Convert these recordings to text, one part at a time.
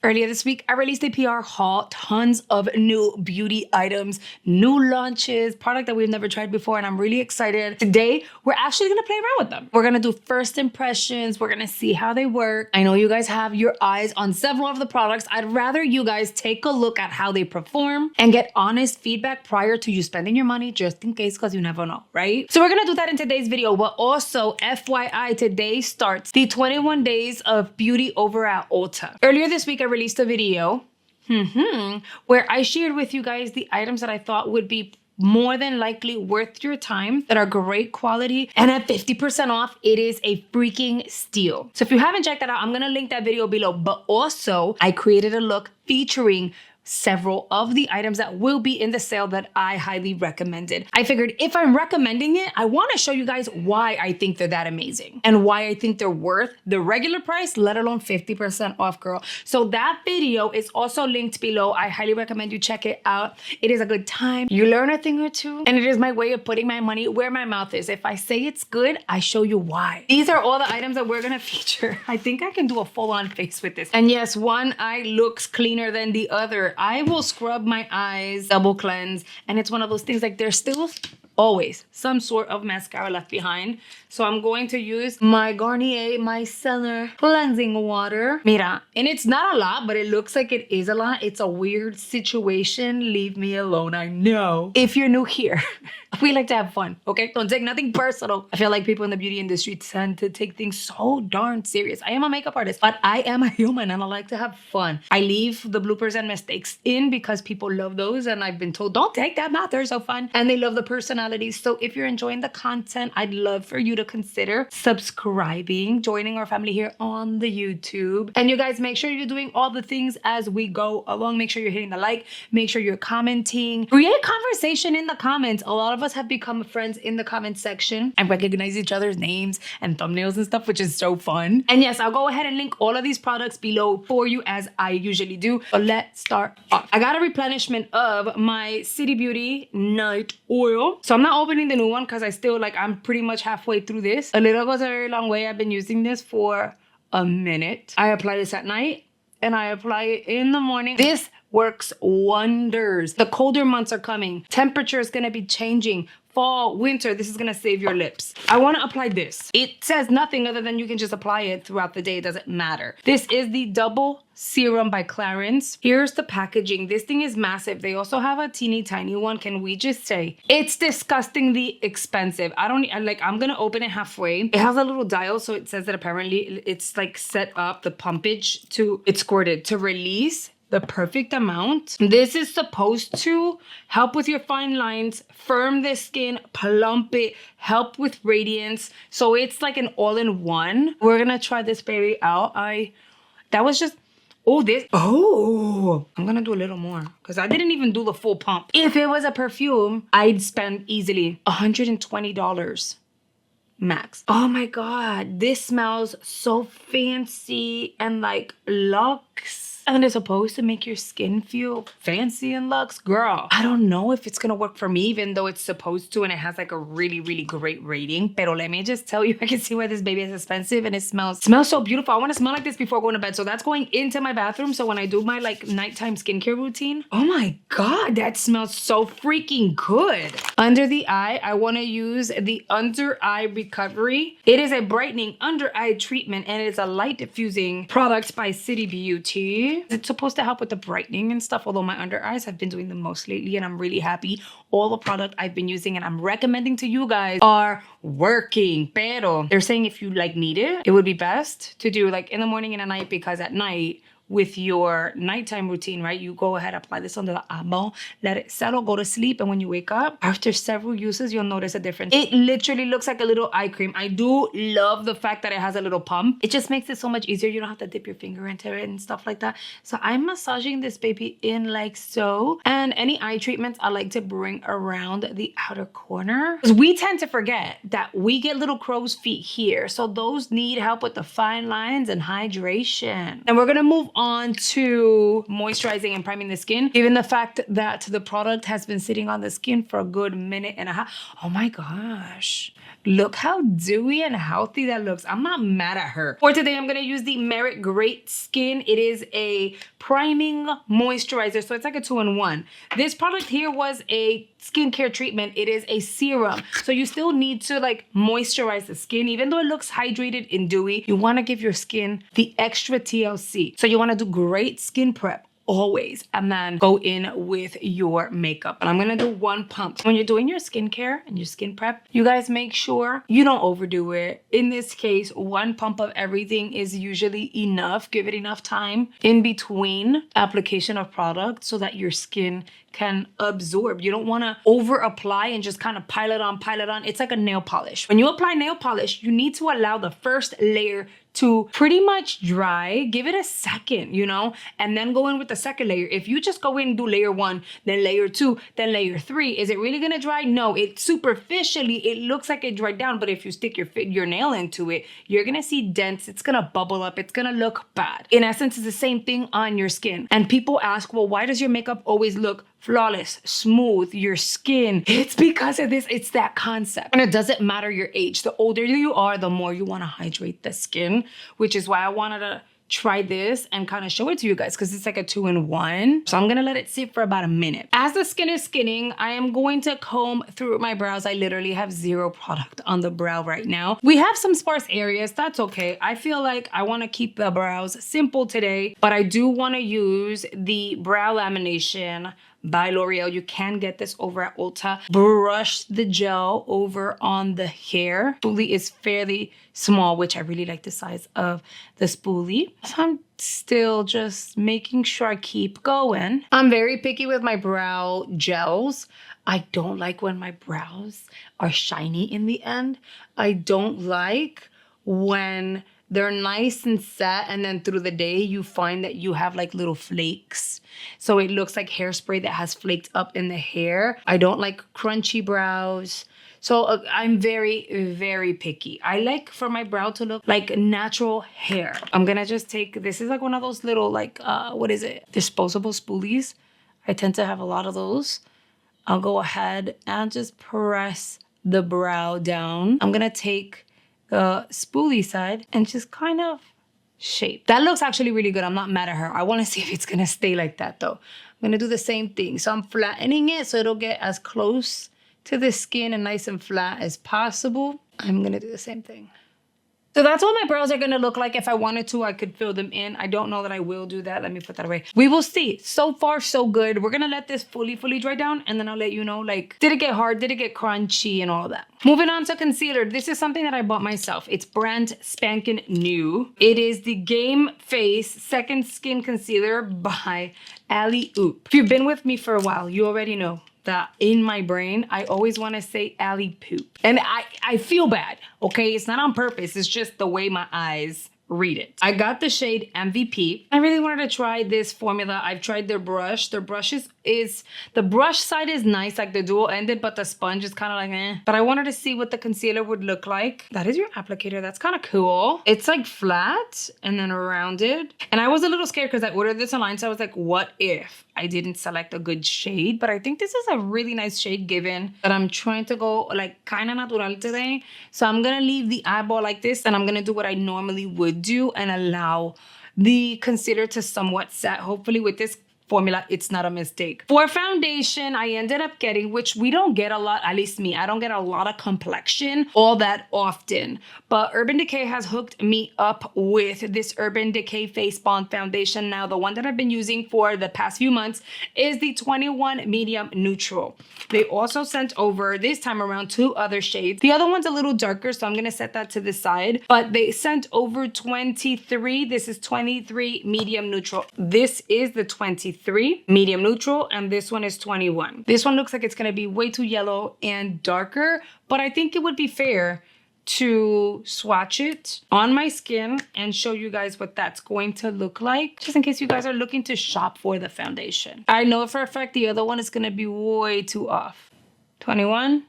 Earlier this week, I released a PR haul, tons of new beauty items, new launches, product that we've never tried before, and I'm really excited. Today, we're actually gonna play around with them. We're gonna do first impressions. We're gonna see how they work. I know you guys have your eyes on several of the products. I'd rather you guys take a look at how they perform and get honest feedback prior to you spending your money, just in case, because you never know, right? So we're gonna do that in today's video, but also FYI, today starts the 21 days of beauty over at Ulta. Earlier this week, I released a video where I shared with you guys the items that I thought would be more than likely worth your time, that are great quality, and at 50% off, it is a freaking steal. So if you haven't checked that out, I'm gonna link that video below, but also I created a look featuring several of the items that will be in the sale that I highly recommended. I figured if I'm recommending it, I want to show you guys why I think they're that amazing and why I think they're worth the regular price, let alone 50% off, girl. So that video is also linked below. I highly recommend you check it out. It is a good time. You learn a thing or two, and it is my way of putting my money where my mouth is. If I say it's good, I show you why. These are all the items that we're gonna feature. I think I can do a full-on face with this. And yes, one eye looks cleaner than the other. I will scrub my eyes, double cleanse, and it's one of those things, like there's still always some sort of mascara left behind. So I'm going to use my Garnier Micellar Cleansing Water. Mira, and it's not a lot, but it looks like it is a lot. It's a weird situation. Leave me alone, I know. If you're new here, we like to have fun, okay? Don't take nothing personal. I feel like people in the beauty industry tend to take things so darn serious. I am a makeup artist, but I am a human and I like to have fun. I leave the bloopers and mistakes in because people love those, and I've been told, don't take them out, they're so fun. And they love the personalities. So if you're enjoying the content, I'd love for you to consider subscribing, joining our family here on the YouTube. And you guys, make sure you're doing all the things as we go along. Make sure you're hitting the like, make sure you're commenting, create conversation in the comments. A lot of us have become friends in the comment section and recognize each other's names and thumbnails and stuff, which is so fun. And yes, I'll go ahead and link all of these products below for you as I usually do. So let's start off. I got a replenishment of my City Beauty Night Oil. So I'm not opening the new one because I'm pretty much halfway through this. A little goes a very long way. I've been using this for a minute. I apply this at night and I apply it in the morning. This works wonders. The colder months are coming. Temperature is gonna be changing. Fall, winter, this is gonna save your lips. I wanna apply this. It says nothing other than you can just apply it throughout the day. It doesn't matter. This is the Double Serum by Clarins. Here's the packaging. This thing is massive. They also have a teeny tiny one. Can we just say it's disgustingly expensive? I'm gonna open it halfway. It has a little dial, so it says that apparently it's like set up the pumpage it's squirted to release the perfect amount. This is supposed to help with your fine lines, firm the skin, plump it, help with radiance. So it's like an all-in-one. We're gonna try this baby out. I'm gonna do a little more because I didn't even do the full pump. If it was a perfume, I'd spend easily $120 max. Oh my God, this smells so fancy and like luxe. And it's supposed to make your skin feel fancy and luxe. Girl, I don't know if it's gonna work for me, even though it's supposed to, and it has like a really, really great rating. Pero let me just tell you, I can see why this baby is expensive, and it smells so beautiful. I wanna smell like this before going to bed. So that's going into my bathroom. So when I do my like nighttime skincare routine, oh my God, that smells so freaking good. Under the eye, I wanna use the Under Eye Recovery. It is a brightening under eye treatment, and it is a light diffusing product by City Beauty. It's supposed to help with the brightening and stuff, although my under eyes have been doing the most lately, and I'm really happy. All the product I've been using and I'm recommending to you guys are working. Pero they're saying if you need it would be best to do like in the morning and at night, because at night, with your nighttime routine, right? You go ahead, apply this under the eyeball, let it settle, go to sleep. And when you wake up, after several uses, you'll notice a difference. It literally looks like a little eye cream. I do love the fact that it has a little pump. It just makes it so much easier. You don't have to dip your finger into it and stuff like that. So I'm massaging this baby in like so. And any eye treatments, I like to bring around the outer corner, because we tend to forget that we get little crow's feet here. So those need help with the fine lines and hydration. And we're gonna move on to moisturizing and priming the skin, given the fact that the product has been sitting on the skin for a good minute and a half. Oh my gosh. Look how dewy and healthy that looks. I'm not mad at her. For today, I'm gonna use the Merit Great Skin. It is a priming moisturizer, so it's like a 2-in-1. This product here was a skincare treatment. It is a serum, so you still need to like moisturize the skin. Even though it looks hydrated and dewy, you wanna give your skin the extra TLC. So you wanna do great skin prep always, and then go in with your makeup. And I'm gonna do 1 pump. When you're doing your skincare and your skin prep, you guys make sure you don't overdo it. In this case, 1 pump of everything is usually enough. Give it enough time in between application of product so that your skin can absorb. You don't want to over apply and just kind of pile it on. It's like a nail polish. When you apply nail polish, you need to allow the first layer to pretty much dry. Give it a second, you know, and then go in with the second layer. If you just go in and do layer 1, then layer 2, then layer 3, is it really gonna dry? No, it superficially, it looks like it dried down, but if you stick your nail into it, you're gonna see dents, it's gonna bubble up, it's gonna look bad. In essence, it's the same thing on your skin. And people ask, well, why does your makeup always look flawless, smooth, your skin? It's because of this. It's that concept. And it doesn't matter your age. The older you are, the more you want to hydrate the skin, which is why I wanted to try this and kind of show it to you guys, because it's like a 2-in-1. So I'm gonna let it sit for about a minute. As the skin is skinning, I am going to comb through my brows. I literally have 0 product on the brow right now. We have some sparse areas, that's okay. I feel like I want to keep the brows simple today, but I do want to use the brow lamination by L'Oreal. You can get this over at Ulta. Brush the gel over on the hair. Spoolie is fairly small, which I really like the size of the spoolie. So I'm still just making sure I keep going. I'm very picky with my brow gels. I don't like when my brows are shiny in the end. I don't like when they're nice and set and then through the day you find that you have like little flakes. So it looks like hairspray that has flaked up in the hair. I don't like crunchy brows. So I'm very, very picky. I like for my brow to look like natural hair. I'm gonna just take, this is like one of those little like, what is it? Disposable spoolies. I tend to have a lot of those. I'll go ahead and just press the brow down. I'm gonna take the spoolie side and just kind of shape. That looks actually really good. I'm not mad at her. I want to see if it's gonna stay like that though. I'm gonna do the same thing. So I'm flattening it so it'll get as close to the skin and nice and flat as possible. I'm gonna do the same thing. So that's what my brows are gonna look like. If I wanted to, I could fill them in. I don't know that I will do that. Let me put that away. We will see. So far, so good. We're gonna let this fully dry down, and then I'll let you know, like, did it get hard? Did it get crunchy and all that? Moving on to concealer. This is something that I bought myself. It's brand spanking new. It is the Game Face Second Skin Concealer by Alley Oop. If you've been with me for a while, you already know that in my brain, I always want to say Alley Poop. And I feel bad, okay? It's not on purpose. It's just the way my eyes read it. I got the shade MVP. I really wanted to try this formula. I've tried their brush. Their brush is the brush side is nice, like the dual ended, but the sponge is kind of like eh. But I wanted to see what the concealer would look like. That is your applicator. That's kind of cool. It's like flat and then rounded. And I was a little scared because I ordered this online. So I was like, what if I didn't select a good shade? But I think this is a really nice shade given that I'm trying to go like kind of natural today. So I'm going to leave the eyeball like this and I'm going to do what I normally would do and allow the concealer to somewhat set. Hopefully with this formula, it's not a mistake. For foundation, I ended up getting, which we don't get a lot, at least me, I don't get a lot of complexion all that often. But Urban Decay has hooked me up with this Urban Decay Face Bond Foundation. Now, the one that I've been using for the past few months is the 21 Medium Neutral. They also sent over, this time around, 2 other shades. The other one's a little darker, so I'm gonna set that to the side. But they sent over 23. This is 23 Medium Neutral. This is the 23 Medium Neutral, and this one is 21. This one looks like it's gonna be way too yellow and darker, but I think it would be fair to swatch it on my skin and show you guys what that's going to look like, just in case you guys are looking to shop for the foundation. I know for a fact the other one is gonna be way too off. 21,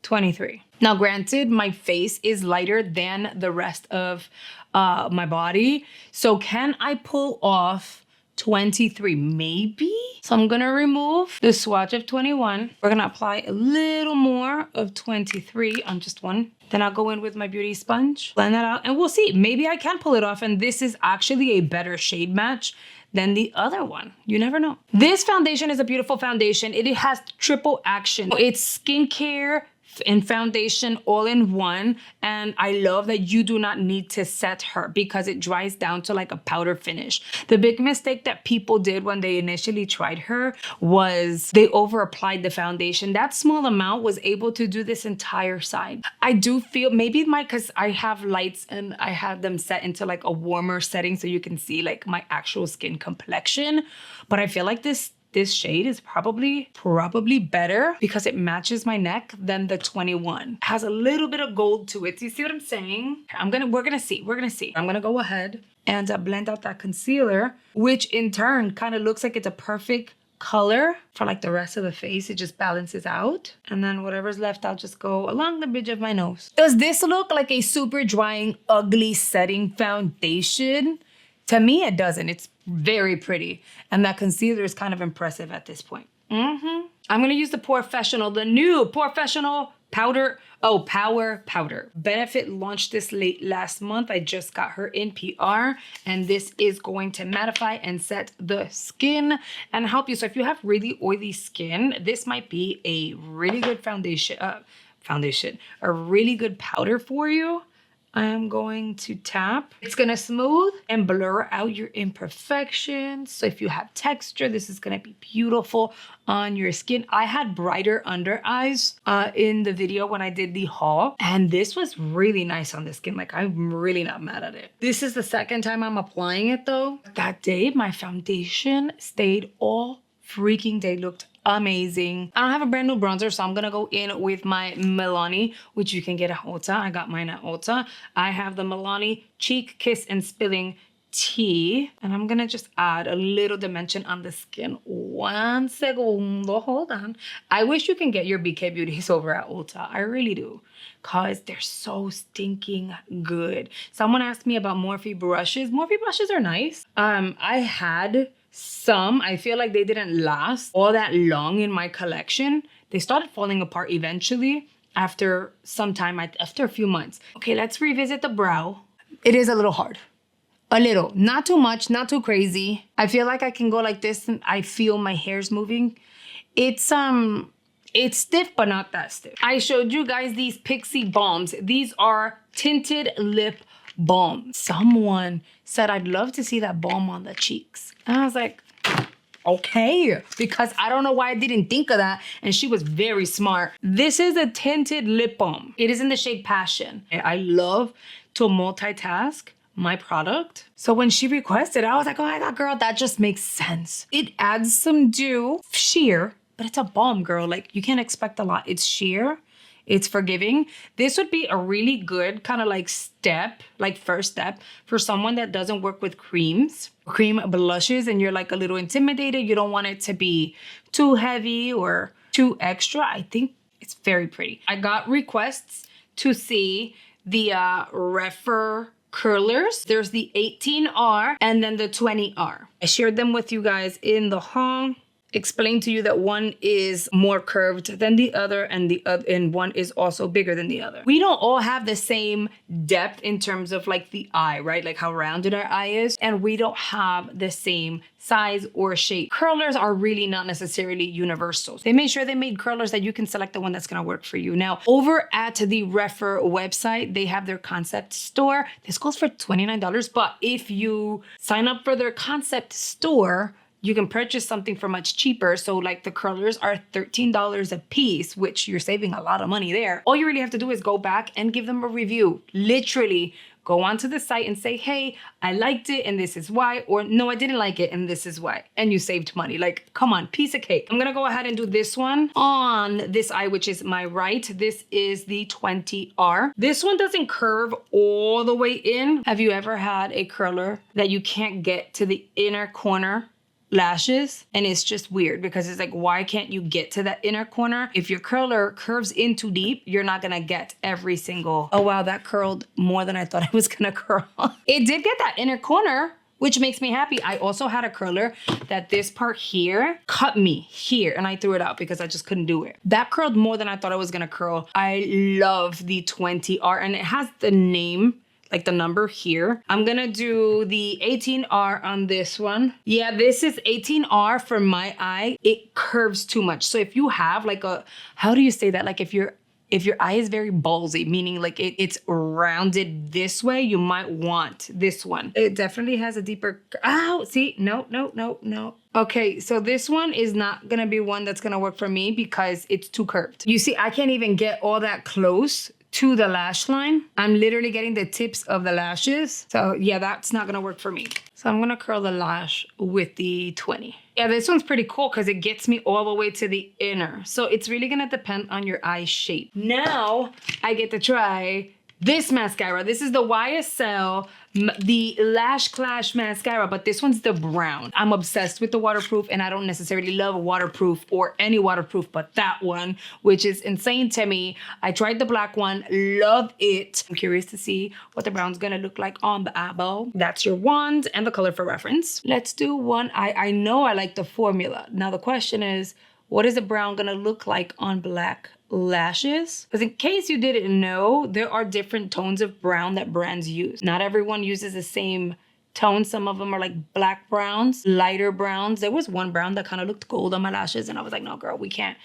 23. Now, granted, my face is lighter than the rest of my body, so can I pull off 23? Maybe. So I'm gonna remove the swatch of 21. We're gonna apply a little more of 23 on just one Then I'll go in with my beauty sponge, blend that out, and we'll see. Maybe I can pull it off, and this is actually a better shade match than the other one. You never know. This foundation is a beautiful foundation. It has triple action. It's skincare and foundation all in one. And I love that you do not need to set her because it dries down to like a powder finish. The big mistake that people did when they initially tried her was they over applied the foundation. That small amount was able to do this entire side. I do feel maybe because I have lights and I have them set into like a warmer setting so you can see like my actual skin complexion. But I feel like this shade is probably better because it matches my neck than the 21. It has a little bit of gold to it. Do you see what I'm saying? We're gonna see. I'm gonna go ahead and blend out that concealer, which in turn kind of looks like it's a perfect color for like the rest of the face. It just balances out. And then whatever's left, I'll just go along the bridge of my nose. Does this look like a super drying, ugly setting foundation? To me, it doesn't. It's very pretty. And that concealer is kind of impressive at this point. I'm going to use the new Professional Powder. Oh, Power Powder. Benefit launched this late last month. I just got her in PR. And this is going to mattify and set the skin and help you. So if you have really oily skin, this might be a really good a really good powder for you. I am going to tap. It's gonna smooth and blur out your imperfections. So if you have texture, this is gonna be beautiful on your skin. I had brighter under eyes in the video when I did the haul, and this was really nice on the skin. Like, I'm really not mad at it. This is the second time I'm applying it though. That day, my foundation stayed all freaking day, looked amazing. I don't have a brand new bronzer, so I'm gonna go in with my Milani, which you can get at Ulta. I got mine at Ulta. I have the Milani Cheek Kiss and Spilling Tea, and I'm gonna just add a little dimension on the skin. 1 second, hold on. I wish you can get your BK Beauties over at Ulta. I really do, cause they're so stinking good. Someone asked me about Morphe brushes. Morphe brushes are nice. I had some. I feel like they didn't last all that long in my collection. They started falling apart eventually after some time, after a few months. Okay, let's revisit the brow. It is a little hard. A little, not too much, not too crazy. I feel like I can go like this and I feel my hairs moving. It's stiff, but not that stiff. I showed you guys these Pixie balms. These are tinted lip balm. Someone said, I'd love to see that balm on the cheeks. And I was like, okay, because I don't know why I didn't think of that. And she was very smart. This is a tinted lip balm. It is in the shade Passion. I love to multitask my product. So when she requested, I was like, oh my God, girl, that just makes sense. It adds some dew, sheer, but it's a balm, girl. Like, you can't expect a lot. It's sheer. It's forgiving. This would be a really good kind of like first step for someone that doesn't work with cream blushes, and you're like a little intimidated. You don't want it to be too heavy or too extra. I think it's very pretty. I got requests to see the Refer curlers. There's the 18R and then the 20R. I shared them with you guys in the haul. Explained to you that one is more curved than the other, and one is also bigger than the other. We don't all have the same depth in terms of like the eye, right? Like how rounded our eye is, and we don't have the same size or shape. Curlers are really not necessarily universal. They made sure they made curlers that you can select the one that's gonna work for you. Now, over at the Refer website, they have their concept store. This goes for $29, but if you sign up for their concept store, you can purchase something for much cheaper. So like the curlers are $13 a piece, which you're saving a lot of money there. All you really have to do is go back and give them a review. Literally go onto the site and say, hey, I liked it and this is why, or no, I didn't like it and this is why. And you saved money. Like, come on, piece of cake. I'm gonna go ahead and do this one on this eye, which is my right. This is the 20R. This one doesn't curve all the way in. Have you ever had a curler that you can't get to the inner corner lashes? And it's just weird because it's like, why can't you get to that inner corner? If your curler curves in too deep, you're not gonna get every single, oh wow, that curled more than I thought it was gonna curl. It did get that inner corner, which makes me happy. I also had a curler that this part here cut me here and I threw it out because I just couldn't do it. That curled more than I thought it was gonna curl. I love the 20R and it has the name, like the number here. I'm gonna do the 18R on this one. Yeah, this is 18R for my eye. It curves too much. So if you have like a, how do you say that? Like if your eye is very ballsy, meaning like it's rounded this way, you might want this one. It definitely has a deeper, ow, see, no. Okay, so this one is not gonna be one that's gonna work for me because it's too curved. You see, I can't even get all that close to the lash line. I'm literally getting the tips of the lashes. So yeah, that's not gonna work for me. So I'm gonna curl the lash with the 20. Yeah, this one's pretty cool because it gets me all the way to the inner. So it's really gonna depend on your eye shape. Now I get to try this mascara. This is the YSL, the Lash Clash mascara, but this one's the brown. I'm obsessed with the waterproof and I don't necessarily love waterproof or any waterproof, but that one, which is insane to me. I tried the black one, love it. I'm curious to see what the brown's gonna look like on the eyeball. That's your wand and the color for reference. Let's do one eye. I know I like the formula. Now the question is, what is the brown gonna look like on black lashes? Because in case you didn't know, there are different tones of brown that brands use. Not everyone uses the same tone. Some of them are like black browns, lighter browns. There was one brown that kind of looked gold on my lashes and I was like, no girl, we can't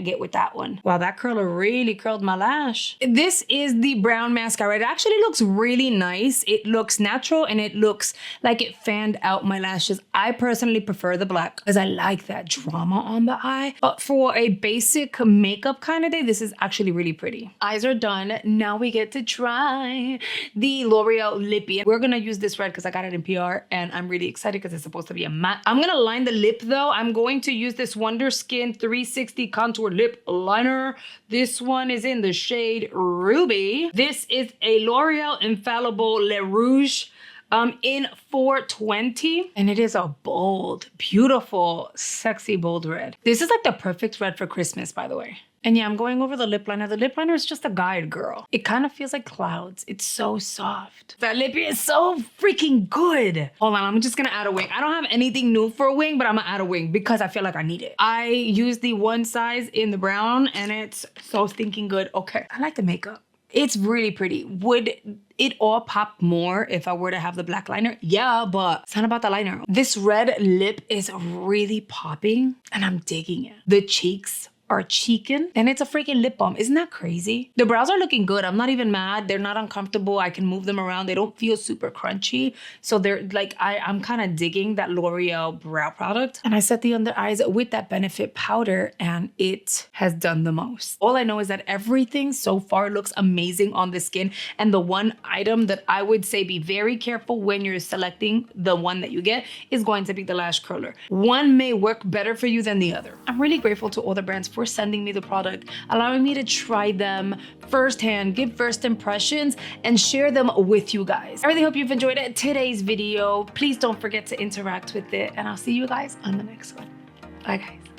get with that one. Wow, that curler really curled my lash. This is the brown mascara. It actually looks really nice. It looks natural and it looks like it fanned out my lashes. I personally prefer the black because I like that drama on the eye. But for a basic makeup kind of day, this is actually really pretty. Eyes are done. Now we get to try the L'Oreal Lippy. We're gonna use this red because I got it in PR and I'm really excited because it's supposed to be a matte. I'm gonna line the lip though. I'm going to use this Wonder Skin 360 contour lip liner. This one is in the shade Ruby. This is a L'Oreal Infallible Le Rouge in 420, and it is a bold, beautiful, sexy bold red. This is like the perfect red for Christmas, by the way. And yeah, I'm going over the lip liner. The lip liner is just a guide, girl. It kind of feels like clouds. It's so soft. That lippy is so freaking good. Hold on, I'm just gonna add a wing. I don't have anything new for a wing, but I'm gonna add a wing because I feel like I need it. I use the one size in the brown and it's so stinking good. Okay, I like the makeup. It's really pretty. Would it all pop more if I were to have the black liner? Yeah, but it's not about the liner. This red lip is really popping and I'm digging it. The cheeks are cheeking and it's a freaking lip balm. Isn't that crazy? The brows are looking good. I'm not even mad. They're not uncomfortable. I can move them around. They don't feel super crunchy. So they're like, I'm kind of digging that L'Oreal brow product. And I set the under eyes with that Benefit powder and it has done the most. All I know is that everything so far looks amazing on the skin. And the one item that I would say be very careful when you're selecting the one that you get is going to be the lash curler. One may work better for you than the other. I'm really grateful to all the brands for sending me the product, allowing me to try them firsthand, give first impressions, and share them with you guys. I really hope you've enjoyed today's video. Please don't forget to interact with it, and I'll see you guys on the next one. Bye, guys.